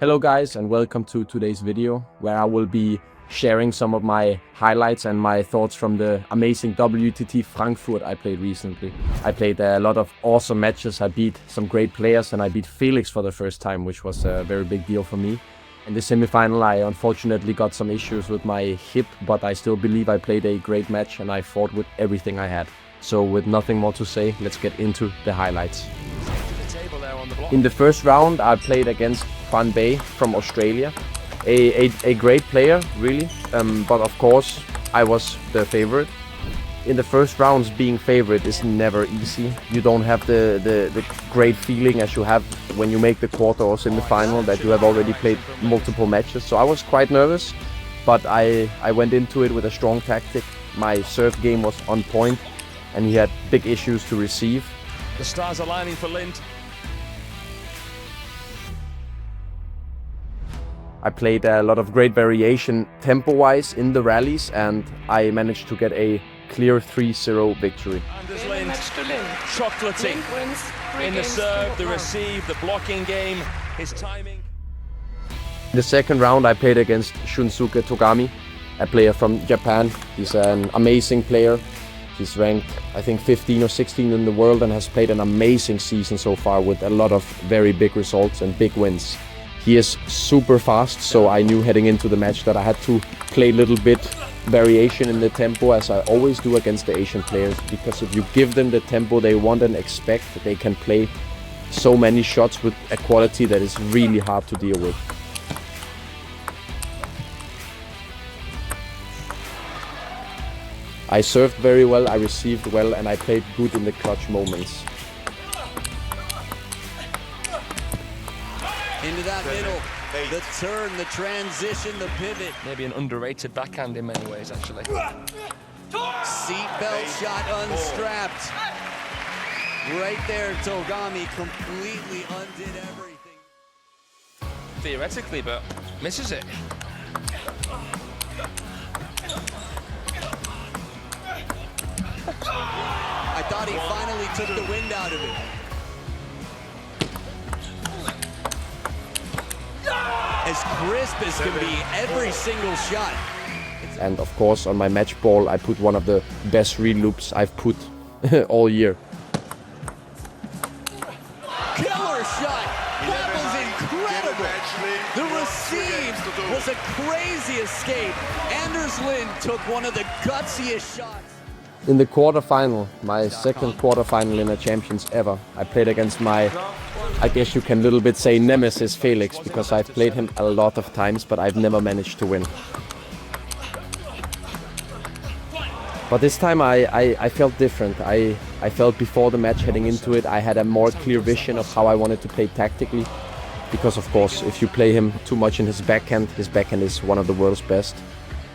Hello guys, and welcome to today's video where I will be sharing some of my highlights and my thoughts from the amazing WTT Frankfurt I played recently. I played a lot of awesome matches. I beat some great players and I beat Felix for the first time, which was a very big deal for me. In the semifinal I unfortunately got some issues with my hip, but I still believe I played a great match and I fought with everything I had. So with nothing more to say, let's get into the highlights. In the first round I played against Van Bay from Australia. A great player, really, but of course I was the favorite. In the first rounds, being favorite is never easy. You don't have the great feeling as you have when you make the quarter or semi-final that you have already played multiple matches. So I was quite nervous, but I went into it with a strong tactic. My serve game was on point and he had big issues to receive. The stars are aligning for Lind. I played a lot of great variation tempo-wise in the rallies and I managed to get a clear 3-0 victory. Anders Lind, chocolating in the serve, the receive, the blocking game, his timing. In the second round I played against Shunsuke Togami, a player from Japan. He's an amazing player. He's ranked, I think, 15 or 16 in the world and has played an amazing season so far with a lot of very big results and big wins. He is super fast, so I knew heading into the match that I had to play a little bit variation in the tempo, as I always do against the Asian players, because if you give them the tempo they want and expect, they can play so many shots with a quality that is really hard to deal with. I served very well, I received well, and I played good in the clutch moments. Into that middle, the turn, the transition, the pivot. Maybe an underrated backhand in many ways, actually. Seatbelt shot unstrapped. Right there, Togami completely undid everything. Theoretically, but misses it. I thought he finally took the wind out of it. As crisp as can be, every single shot. And of course on my match ball I put one of the best re-loops I've put all year. Killer shot! That was incredible! The receive was a crazy escape. Anders Lind took one of the gutsiest shots. In the quarterfinal, my second quarterfinal in a Champions ever, I played against my, I guess you can a little bit say, nemesis Felix, because I've played him a lot of times, but I've never managed to win. But this time I felt different. I felt before the match, heading into it, I had a more clear vision of how I wanted to play tactically. Because of course, if you play him too much in his backhand is one of the world's best.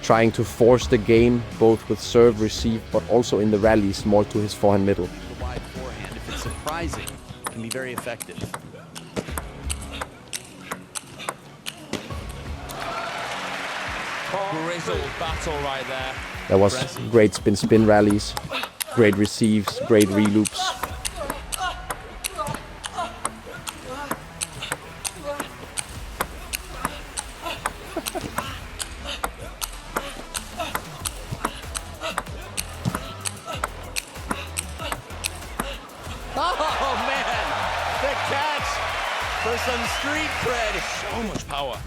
Trying to force the game, both with serve, receive, but also in the rallies, more to his forehand middle. The wide forehand, if it's surprising, can be very effective. Grizzled battle right there. There was great spin-spin rallies, great receives, great re-loops. Oh man, the catch for some street cred. So much power.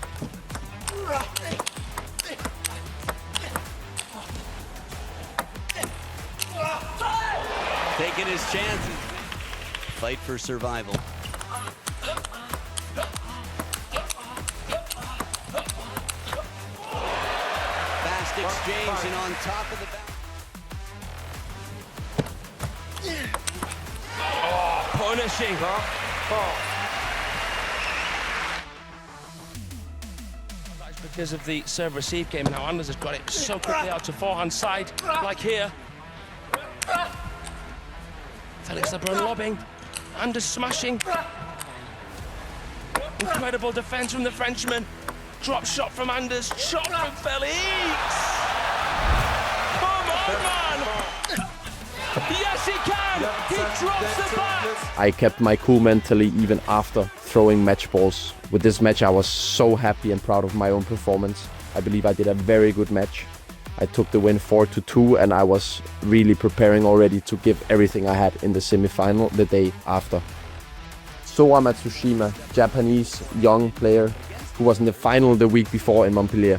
Taking his chances. Fight for survival. Fast exchange and on top of the back. Punishing. That's because of the serve receive game. Now Anders has got it so quickly out to forehand side, like here. Felix Lebrun lobbing. Anders smashing. Incredible defense from the Frenchman. Drop shot from Anders. Shot from Felix. Come on, man! Yes, he can! He drops the bat! I kept my cool mentally even after throwing match balls. With this match I was so happy and proud of my own performance. I believe I did a very good match. I took the win 4-2 and I was really preparing already to give everything I had in the semi-final the day after. Soa Matsushima, Japanese young player who was in the final the week before in Montpellier.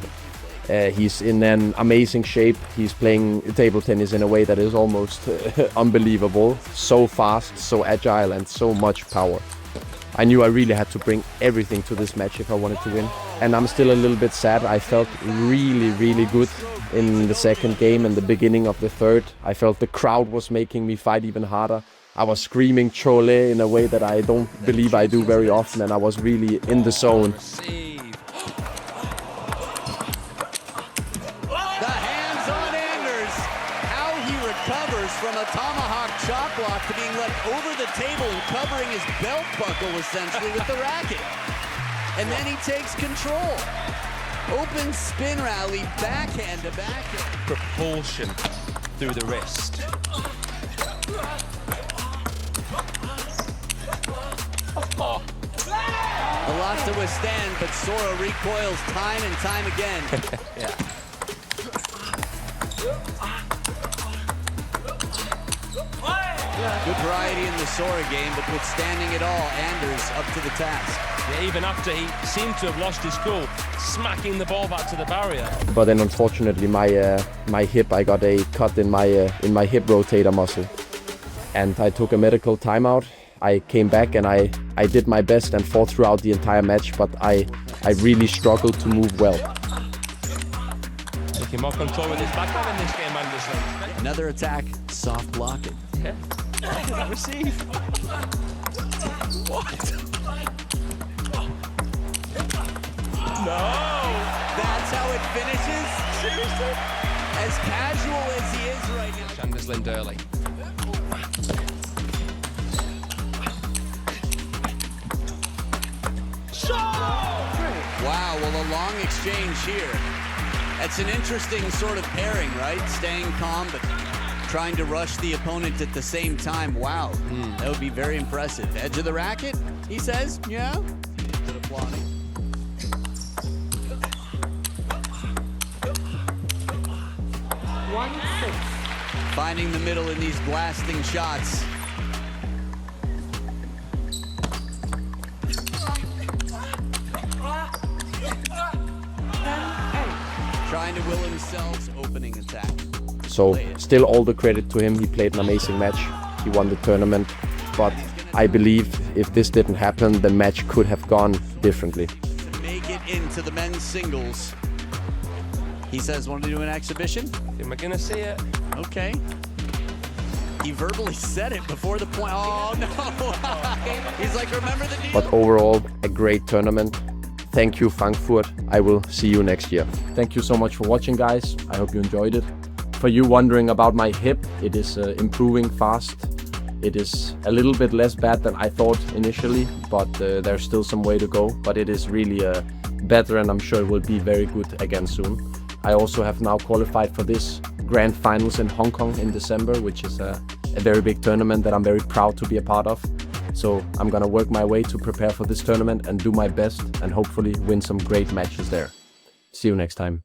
He's in an amazing shape. He's playing table tennis in a way that is almost unbelievable. So fast, so agile and so much power. I knew I really had to bring everything to this match if I wanted to win. And I'm still a little bit sad. I felt really good in the second game and the beginning of the third. I felt the crowd was making me fight even harder. I was screaming chole in a way that I don't believe I do very often, and I was really in the zone. From a tomahawk chop block to being left over the table and covering his belt buckle essentially with the racket. And then he takes control. Open spin rally, backhand to backhand. Propulsion through the wrist. Oh. A lot to withstand, but Sora recoils time and time again. Yeah. Good variety in the Sora game, but withstanding it all, Anders up to the task. Yeah, even after he seemed to have lost his cool, smacking the ball back to the barrier. But then unfortunately my hip, I got a cut in my hip rotator muscle. And I took a medical timeout. I came back and I did my best and fought throughout the entire match, but I really struggled to move well. Taking more control with his backhand in this game, Anderson. Another attack, soft blocking. Yeah. How did that receive? What? No! That's how it finishes? Seriously? As casual as he is right now. Anders Lind early. Wow, well, a long exchange here. That's an interesting sort of pairing, right? Staying calm, but trying to rush the opponent at the same time. Wow, that would be very impressive. Edge of the racket, he says, yeah. Good applauding. Finding the middle in these blasting shots. Trying to will himself's opening attack. So still all the credit to him. He played an amazing match. He won the tournament. But I believe if this didn't happen, the match could have gone differently. To make it into the men's singles. He says, want to do an exhibition? Am I gonna see it? Okay. He verbally said it before the point. Oh no! He's like, remember the deal? But overall, a great tournament. Thank you, Frankfurt. I will see you next year. Thank you so much for watching, guys. I hope you enjoyed it. For you wondering about my hip, it is improving fast. It is a little bit less bad than I thought initially, but there's still some way to go. But it is really better, and I'm sure it will be very good again soon. I also have now qualified for this Grand Finals in Hong Kong in December, which is a very big tournament that I'm very proud to be a part of. So I'm gonna work my way to prepare for this tournament and do my best and hopefully win some great matches there. See you next time.